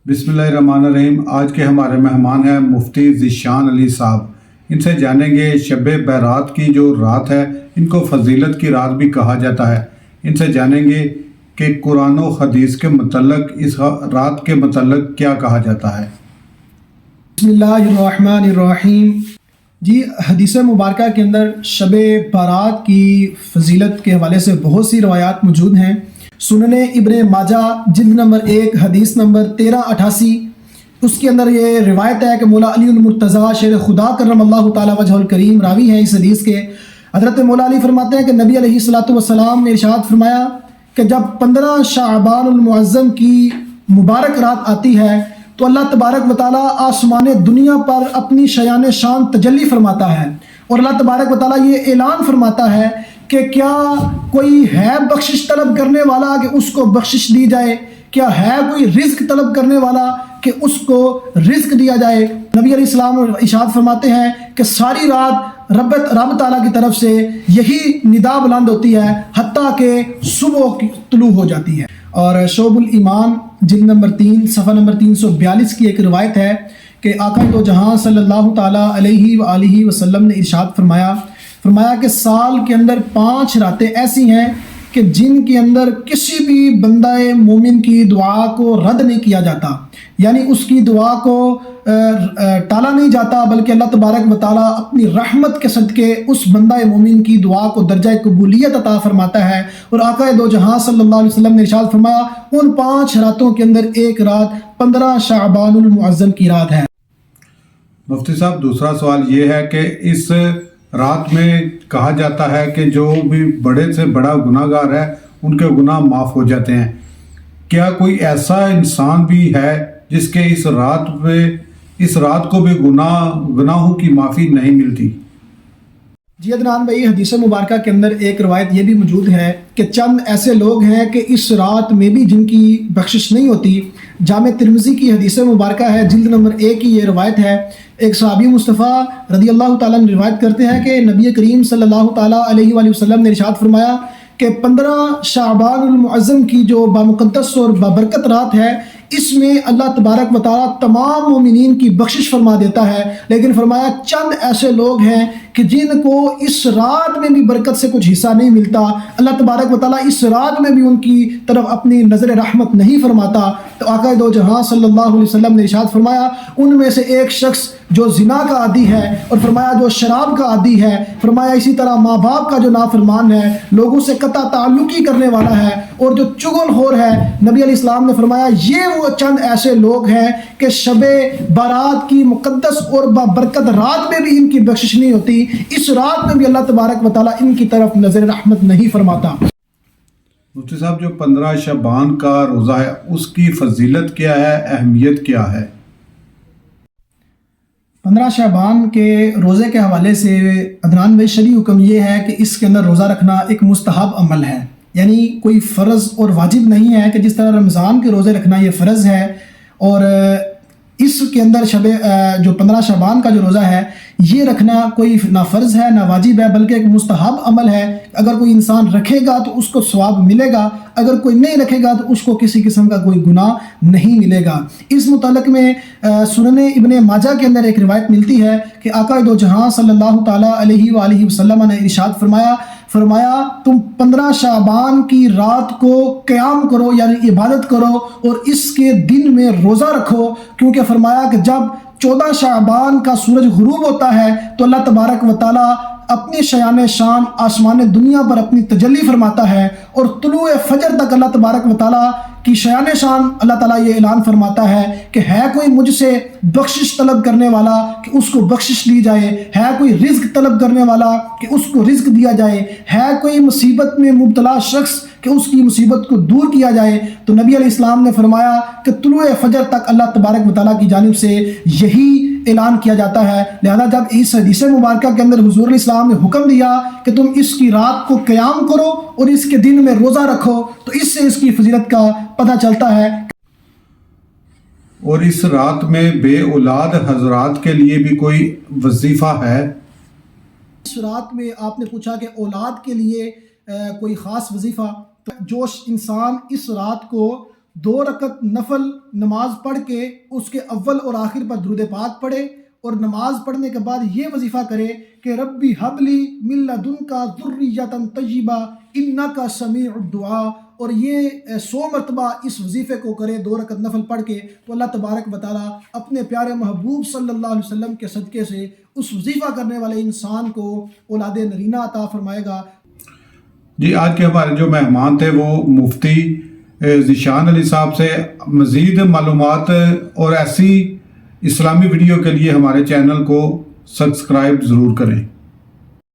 बिस्मिल्लाहिर्रहमानिर्रहीम। आज के हमारे मेहमान हैं मुफ्ती ज़ीशान अली साहब। इनसे जानेंगे शब बारात की जो रात है, इनको फजीलत की रात भी कहा जाता है। इनसे जानेंगे कि कुरान और हदीस के मतलब इस रात के मतलब क्या कहा जाता है। बिस्मिल्लाहिर्रहमानिर्रहीम। जी, हदीस मुबारक के अंदर शब बारात की फजीलत के हवाले से बहुत सी रवायात मौजूद हैं। सुनने इब्ने माजा जिल्द नंबर 1 हदीस नंबर 1388, उसके अंदर ये रिवायत है कि मौला अली मुर्तज़ा शेर खुदा करमल्लाहु ताला वजहुल करीम रावी हैं इस हदीस के। हज़रत मौला अली फरमाते हैं कि नबी अलैहिस्सलातु वस्सलाम ने इरशाद फरमाया कि जब 15 शाबानुल मुअज़्ज़म की मुबारक रात आती है तो अल्लाह तबारक व तआला आसमान दुनिया पर अपनी शयान शान तजल्ली फरमाता है और अल्लाह तबारक व तआला ये ऐलान फरमाता है कि क्या कोई है बख्शिश तलब करने वाला कि उसको बख्शिश दी जाए, क्या है कोई रिज़्क तलब करने वाला कि उसको रिज़्क दिया जाए। नबी अलैहिस्सलाम इरशाद फरमाते हैं कि सारी रात रब ताला की तरफ से यही निदा बुलंद होती है हत्ता कि सुबह तुलू हो जाती है। और शोबुल ईमान जिल्द नंबर 3 सफ़ा नंबर 342 की एक रिवायत है कि आका दो जहां सल्लल्लाहु ताला अलैहि वसल्लम ने इरशाद फरमाया कि साल के अंदर 5 रातें ऐसी हैं कि जिनके अंदर किसी भी बंदाए मोमिन की दुआ को रद्द नहीं किया जाता, यानी उसकी दुआ को टाला नहीं जाता, बल्कि अल्लाह तबारक व तआला अपनी रहमत के सदके उस बंदाए मोमिन की दुआ को दर्जा कबूलियत अता फरमाता है। और आका दो जहां सल्लल्लाहु अलैहि वसल्लम ने इरशाद फरमाया उन 5 रातों के अंदर एक रात 15 शाबानुल मुअज़्ज़म की रात है। मुफ्ती साहब, दूसरा सवाल ये है कि इस रात में कहा जाता है कि जो भी बड़े से बड़ा गुनाहगार है उनके गुनाह माफ़ हो जाते हैं। क्या कोई ऐसा इंसान भी है जिसके इस रात को भी गुनाहों की माफ़ी नहीं मिलती? जी अदनान भाई, हदीस मुबारक के अंदर एक रवायत ये भी मौजूद है कि चंद ऐसे लोग हैं कि इस रात में भी जिनकी बख्शिश नहीं होती। जामे तिरमिज़ी की हदीस मुबारक है, जिल्द नंबर 1 की ये रवायत है। एक सहाबी मुस्तफ़ा रज़ी अल्लाह ताला ने रिवायत करते हैं कि नबी करीम सल्लल्लाहु ताला अलैहि वसल्लम ने इरशाद फरमाया कि 15 शाबानुल मुअज़्ज़म की जो बामुक़द्दस और बाबरकत रात है, इसमें अल्लाह तबारक व तआला तमाम मोमिनीन की बख्शिश फरमा देता है। लेकिन फरमाया चंद ऐसे लोग हैं कि जिनको इस रात में भी बरकत से कुछ हिस्सा नहीं मिलता, अल्लाह तबारक व तआला इस रात में भी उनकी तरफ अपनी नज़र रहमत नहीं फरमाता। तो आका दो जहां सल्लल्लाहु अलैहि वसल्लम ने इरशाद फरमाया उनमें से एक शख्स जो जिना का आदी है, और फरमाया जो शराब का आदी है, फरमाया इसी तरह माँ बाप का जो नाफरमान है, लोगों से कता ताल्लुकी करने वाला है, और जो चुगलखोर है। नबी अलैहिस्सलाम ने फरमाया ये वो चंद ऐसे लोग हैं कि शबे बारात की मुक़द्दस और बरकत रात में भी इनकी बख्शिश नहीं होती, इस रात में भी अल्लाह तबारक व तआला इनकी तरफ नज़र रहमत नहीं फरमाता। मुफ्ती साहब, जो 15 शबान का रोज़ा है उसकी फजीलत क्या है, अहमियत क्या है? 15 शाबान के रोज़े के हवाले से अदनान भाई शरई हुक्म ये है कि इसके अंदर रोज़ा रखना एक मुस्तहब अमल है, यानी कोई फ़र्ज़ और वाजिब नहीं है कि जिस तरह रमज़ान के रोज़े रखना ये फ़र्ज़ है। और इसके अंदर जो 15 शाबान का जो रोज़ा है ये रखना कोई ना फ़र्ज़ है ना वाजिब है, बल्कि एक मुस्तहब अमल है। अगर कोई इंसान रखेगा तो उसको सवाब मिलेगा, अगर कोई नहीं रखेगा तो उसको किसी किस्म का कोई गुनाह नहीं मिलेगा। इस मुतालिक में सुनने इब्ने माजा के अंदर एक रिवायत मिलती है कि आका दो जहां सल्लल्लाहु ताला अलैहि वसल्लम ने इरशाद फरमाया तुम 15 शाबान की रात को क़याम करो, यानी इबादत करो, और इसके दिन में रोज़ा रखो, क्योंकि फरमाया कि जब 14 शाबान का सूरज गुरूब होता है तो अल्लाह तबारक व तआला अपनी शयान शान आसमान दुनिया पर अपनी तजल्ली फरमाता है, और तुलुए फजर तक अल्लाह तबारक व तआला की शयान शान अल्लाह ताला ये ऐलान फरमाता है कि है कोई मुझसे बख्शिश तलब करने वाला कि उसको बख्शिश दी जाए, है कोई रिज़्क तलब करने वाला कि उसको रिज़्क दिया जाए, है कोई मुसीबत में मुब्तला शख्स कि उसकी मुसीबत को दूर किया जाए। तो नबी अलैहिस्सलाम ने फरमाया कि तुलुए फजर तक अल्लाह तबारक व तआला की जानिब से यही ऐलान किया जाता है। लिहाजा जब इस हदीस मुबारक के अंदर हुज़ूर इस्लाम ने हुक्म दिया कि तुम इसकी रात को क़याम करो और इसके दिन में रोज़ा रखो, तो इससे इसकी फजीलत का पता चलता है। और इस रात में बे औलाद हजरात के लिए भी कोई वजीफ़ा है? इस रात में आपने पूछा कि औलाद के लिए कोई ख़ास वजीफ़ा, तो जो इंसान इस रात को 2 رکعت نفل نماز پڑھ کے اس کے اول اور آخر پر درود پاک پڑھے اور نماز پڑھنے کے بعد یہ وظیفہ کرے کہ ربی حبلی من لدنکا ذریۃ طیبہ انکا سمیع الدعاء، اور یہ 100 مرتبہ اس وظیفے کو کرے 2 رکعت نفل پڑھ کے، تو اللہ تبارک و تعالیٰ اپنے پیارے محبوب صلی اللہ علیہ وسلم کے صدقے سے اس وظیفہ کرنے والے انسان کو اولاد نرینہ عطا فرمائے گا۔ جی آج کے ہمارے جو مہمان تھے وہ مفتی ذیشان علی صاحب سے۔ مزید معلومات اور ایسی اسلامی ویڈیو کے لیے ہمارے چینل کو سبسکرائب ضرور کریں۔